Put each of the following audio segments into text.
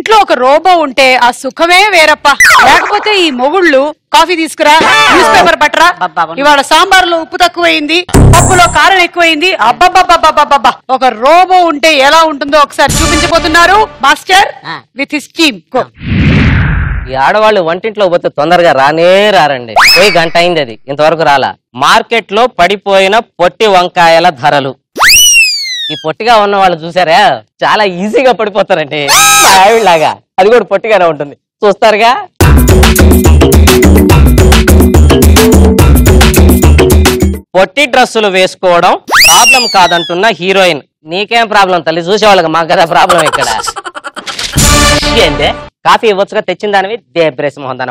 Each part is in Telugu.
ఇంట్లో ఒక రోబో ఉంటే ఆ సుఖమే వేరప్ప. లేకపోతే ఈ మొగుళ్ళు కాఫీ తీసుకురా, న్యూస్ పేపర్ పట్టరా, ఇవాళ సాంబార్లో ఉప్పు తక్కువైంది, పప్పులో కారం ఎక్కువైంది, అబ్బబ్బబ్బబ్బబ్బబ్బా. ఒక రోబో ఉంటే ఎలా ఉంటుందో ఒకసారి చూపించబోతున్నారు మాస్టర్ విత్ హిస్ టీమ్. ఈ ఆడవాళ్ళు వంటింట్లో పోతే తొందరగా రానే రారండి. పోయి గంట అయింది, అది ఇంతవరకు రాలా. మార్కెట్ లో పడిపోయిన పొట్టి వంకాయల ధరలు. ఈ పొట్టిగా ఉన్న వాళ్ళు చూసారా, చాలా ఈజీగా పడిపోతారండి. ఆవిడలాగా అది కూడా పొట్టిగానే ఉంటుంది, చూస్తారుగా. పొట్టి డ్రెస్సులు వేసుకోవడం ప్రాబ్లం కాదంటున్న హీరోయిన్. నీకేం ప్రాబ్లం తల్లి, చూసేవాళ్ళకి మాకు కదా ప్రాబ్లం ఇక్కడ. ఏంటే కాఫీ ఇవ్వచ్చుగా, తెచ్చిన దానివి దేబ్రేస్ మోహన్.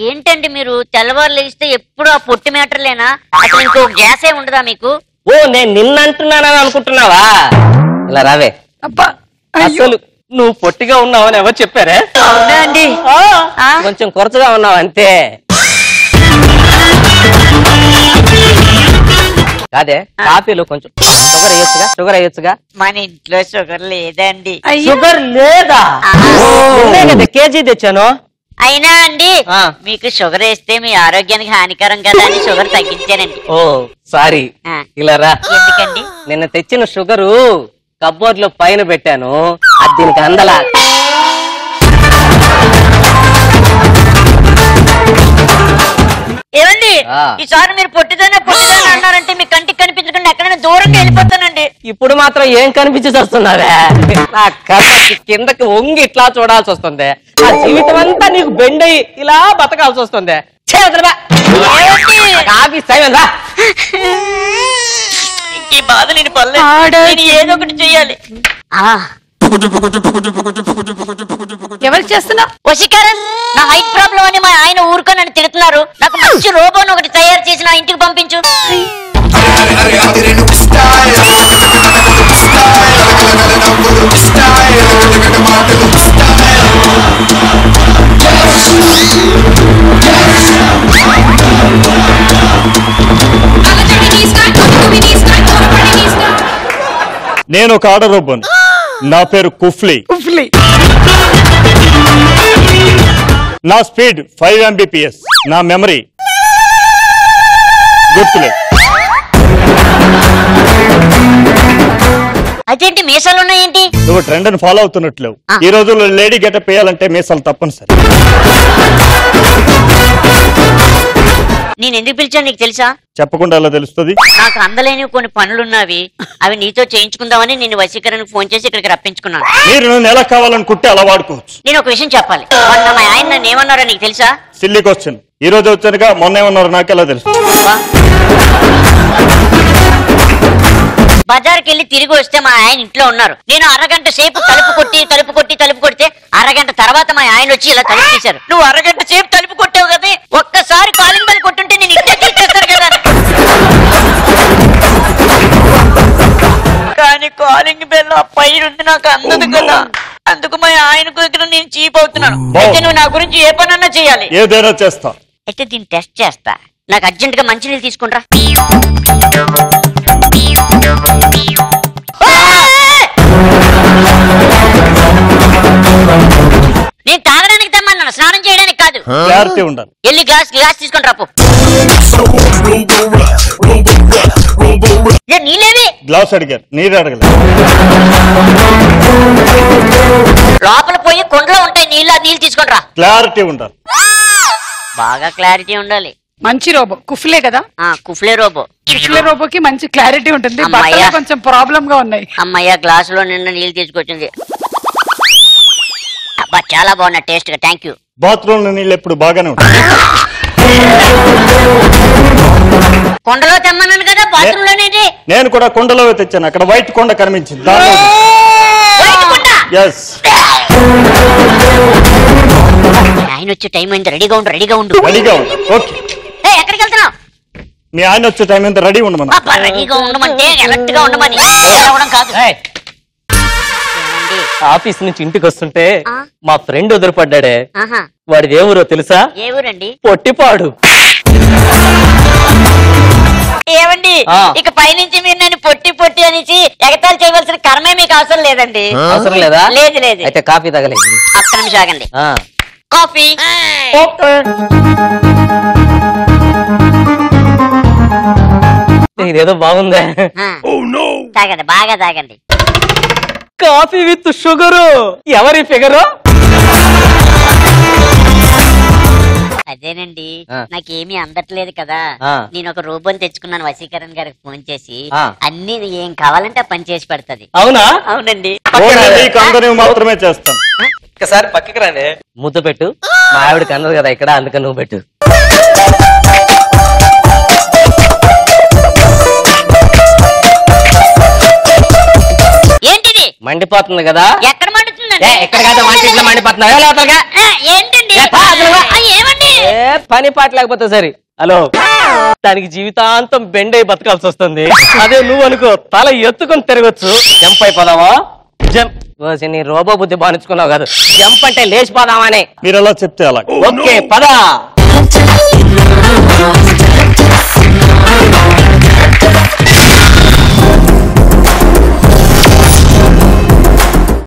ఏంటండి మీరు తెల్లవారు లేస్తే ఎప్పుడు ఆ పొట్టి మ్యాటర్లేనా? అసలు ఇంకో గ్యాసే ఉండదా మీకు? ఓ నేను నిన్నంటున్నానని అనుకుంటున్నావా? ఇలా రావే. అసలు నువ్వు పొట్టిగా ఉన్నావని ఎవరు చెప్పారే? అవునా అండి? కొంచెం కొరతగా ఉన్నావు అంతే. కాదే కాఫీలో కొంచెం షుగర్ వేయొచ్చుగా, షుగర్ వేయొచ్చుగా. మన ఇంట్లో షుగర్ లేదండి. షుగర్ లేదా? కేజీ తెచ్చాను. అయినా అండి మీకు షుగర్ వేస్తే మీ ఆరోగ్యానికి హానికరం కదా అని షుగర్ తగ్గించానండి. ఓ సారీ. ఇలా రా. ఎందుకండి? నిన్న తెచ్చిన షుగరు కబ్బోర్డ్ లో పైన పెట్టాను, అది దీనికి అందలా. ఏమండి ఈసారి మీరు పొట్టిదైనా అన్నారంటే మీ కంటికి కనిపించకుండా ఎక్కడైనా దూరంగా వెళ్ళిపోతానండి. ఇప్పుడు మాత్రం ఏం కనిపించి వస్తున్నావే? నా కళ్ళకి కిందకి వంగి ఇట్లా చూడాల్సి వస్తుంది. ఆ జీవితం అంతా నీకు బెండ్ అయ్యి ఇలా బతకాల్సి వస్తుంది. ఈ బాధ నేను పడలేదు, ఏదో ఒకటి చెయ్యాలి. ఎవరు చేస్తున్నా? వశీకరణ. నా హైట్ ప్రాబ్లం అని మా ఆయన ఊరుకో నన్ను తిడుతున్నారు. నాకు మంచి రోబోను ఒకటి తయారు చేసి నా ఇంటికి పంపించు. నేను ఒక ఆడ రోబోను, నా పేరు కుఫ్లీ. నా స్పీడ్ 5 Mbps, నా మెమరీ గుర్తులేదు. అదేంటి మీసాలు ఉన్నాయేంటి? నువ్వు ట్రెండ్ ని ఫాలో అవుతున్నట్లేవు. ఈ రోజుల్లో లేడీ గెటప్ వేయాలంటే మీసాలు తప్పనిసరి. నేను ఎందుకు పిలిచాను నీకు తెలుసా? చెప్పకుండా ఎలా తెలుస్తుంది? నాకు అందలేని కొన్ని పనులున్నవి, అవి నీతో చేయించుకుందామని నేను వశీకరణకు ఫోన్ చేసి ఇక్కడికి రప్పించుకున్నాను. మీరు నన్ను ఎలా కావాలనుకుంటే అలా వాడుకోవచ్చు. నేను ఒక విషయం చెప్పాలి. మొన్న మా ఆయన నన్ను ఏమన్నారో నీకు తెలుసా? Silly question. ఈ రోజు వచ్చానుగా, మొన్న ఏమన్నారు నాకెలా తెలుసు? బజార్కి వెళ్ళి తిరిగి వస్తే మా ఆయన ఇంట్లో ఉన్నారు. నేను అరగంట సేపు తలుపు కొడితే అరగంట తర్వాత మా ఆయన వచ్చి ఇలా తలుపు తీశారు. నువ్వు అరగంట సేపు తలుపు కొట్టావు కదా, ఒక్కసారి కాలింగ్ బెల్ కొట్టుంటే నేను ఇట్టే తీసేస్తాను కదా. కానీ కాలింగ్ బెల్ ఆ పైన ఉంది, నాకు అందదు కదా. అందుకు మా ఆయన దగ్గర నేను చీప్ అవుతున్నాను. అయితే నువ్వు నా గురించి ఏ పనన్నా చేయాలి. ఏదైనా చేస్తా. అయితే దీన్ని టెస్ట్ చేస్తా. నాకు అర్జెంట్ గా మంచినీళ్ళు తీసుకుంటా. నేను తాగడానికి తెమ్మన్నాను, స్నానం చేయడానికి కాదు. వెళ్ళి గ్లాస్ తీసుకొని రాపు. నీళ్ళేవి? గ్లాస్ అడిగారు, నీరు అడగలేదు. లోపల పోయి కొండలో ఉంటాయి నీళ్ళు తీసుకొని రా. క్లారిటీ ఉండాలి, బాగా క్లారిటీ ఉండాలి. మంచి రోబో కుఫ్లే కదా? కుఫ్లే రోబో. కుఫ్లే రోబోకి మంచి క్లారిటీ ఉంటుంది. కొంచెం ప్రాబ్లం గా ఉన్నాయి. అమ్మయ్య గ్లాసులో నిన్న నీళ్ళు తీసుకొచ్చింది. అబ్బా చాలా బాగున్నా టేస్ట్ గా. Thank you. బాత్రూమ్ లో నీళ్ళు ఎప్పుడు బాగానే ఉంటాయి. కొండలో తెమ్మన్నాను కదా, బాత్రూమ్ లోనే. నేను కూడా కొండలో తెచ్చాను, అక్కడ వైట్ కొండ కనిపించింది. ఆయన వచ్చే టైం అయింది, రెడీగా ఉండు. ఓకే. ఎక్కడికి వెళ్తున్నావు? మీ ఆయన వచ్చే టైం ఎంత రెడీ ఉండమని. రెడీగా ఉండమంటే ఎలర్ట్ గా ఉండమని కాదు. ఆఫీస్ నుంచి ఇంటికి వస్తుంటే మా ఫ్రెండ్ వదిలిపడ్డాడే, వాడిది ఏ ఊరో తెలుసా? ఏ ఊరండి? పొట్టిపాడు. ఏమండి ఆ. ఇక పైనుంచి మీరు నన్ను పొట్టి పొట్టి అనేసి ఎగతాళి చేయవలసిన కర్మే మీకు అవసరం లేదండి. అవసరం లేదా? లేదు లేదు. అయితే కాఫీ తగలే. ఒక్క నిమిషం ఆగండి. కాఫీ. ఇదేదో బాగుందే. ఆ. తాగండి, బాగా తాగండి. Coffee with sugar. ఎవరి ఫిగరు? అదేనండి ఆ. నాకేమీ అందట్లేదు కదా, ఆ. నేను ఒక రోబోని తెచ్చుకున్నాను. వశీకరణ్ గారికి ఫోన్ చేసి ఆ. అన్ని ఏం కావాలంటే ఆ పని చేసి పెడతది. అవునా? అవునండి. నీకు అందరూ మాత్రమే చేస్తాను. ఒకసారి పక్కకి రానే. ముద్దు పెట్టు. మా ఆవిడకి అన్నది కదా ఇక్కడ, అందుకని నువ్వు పెట్టు. ఏంటిది మండిపోతుంది కదా. ఎక్కడ మండుతుందండి? ఎక్కడ కాదు వంటింట్లో మండిపోతున్నావు. లోపలగా ఏంటండి? ఏమండి? పని పాట లేకపోతే సరే. హలో, దానికి జీవితాంతం బెండ్ అయి బతకాల్సి వస్తుంది. అదే నువ్వు అనుకో, తల ఎత్తుకొని తిరగొచ్చు. జంప్ అయిపోదావా? జంప్. నీ రోబో బుద్ధి బానించుకున్నావు కాదు. జంప్ అంటే లేచిపోదామని. మీరు ఎలా చెప్తే అలా. ఓకే పద.